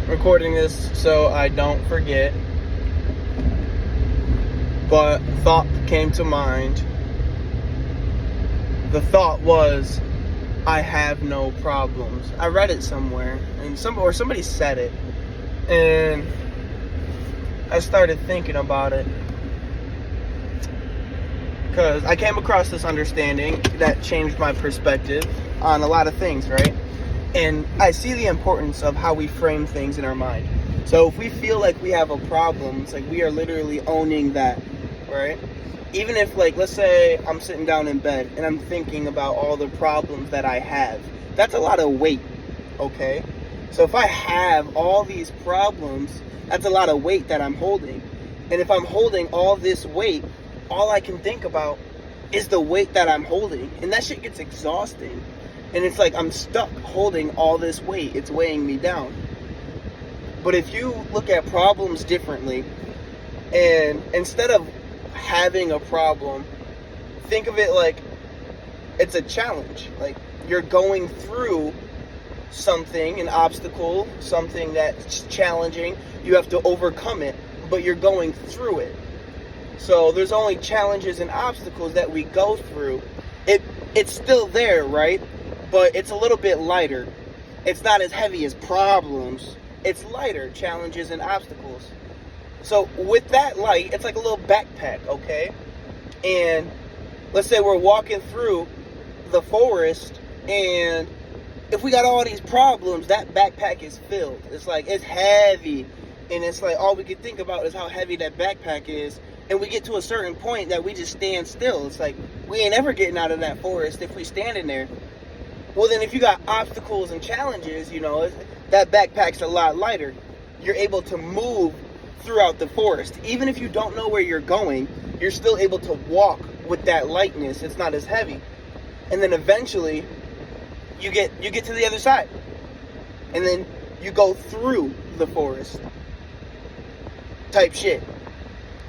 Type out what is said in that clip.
recording this so I don't forget, but thought came to mind. The thought was, I have no problems. I read it somewhere, and somebody said it, and I started thinking about it because I came across this understanding that changed my perspective on a lot of things, right? And I see the importance of how we frame things in our mind. So if we feel like we have a problem, it's like we are literally owning that, right? Even if, like, let's say I'm sitting down in bed and I'm thinking about all the problems that I have, that's a lot of weight, okay? So if I have all these problems, that's a lot of weight that I'm holding. And if I'm holding all this weight, all I can think about is the weight that I'm holding. And that shit gets exhausting. And it's like I'm stuck holding all this weight. It's weighing me down. But if you look at problems differently, and instead of having a problem, think of it like it's a challenge. Like you're going through something, an obstacle, something that's challenging. You have to overcome it, but you're going through it. So there's only challenges and obstacles that we go through. It's still there, right? But it's a little bit lighter. It's not as heavy as problems. It's lighter, challenges and obstacles. So with that light, it's like a little backpack, okay? And let's say we're walking through the forest, and if we got all these problems, that backpack is filled. It's like, it's heavy. And it's like, all we can think about is how heavy that backpack is. And we get to a certain point that we just stand still. It's like, we ain't ever getting out of that forest if we standing there. Well, then if you got obstacles and challenges, you know, that backpack's a lot lighter. You're able to move throughout the forest. Even if you don't know where you're going, you're still able to walk with that lightness. It's not as heavy. And then eventually, you get to the other side. And then you go through the forest. Type shit.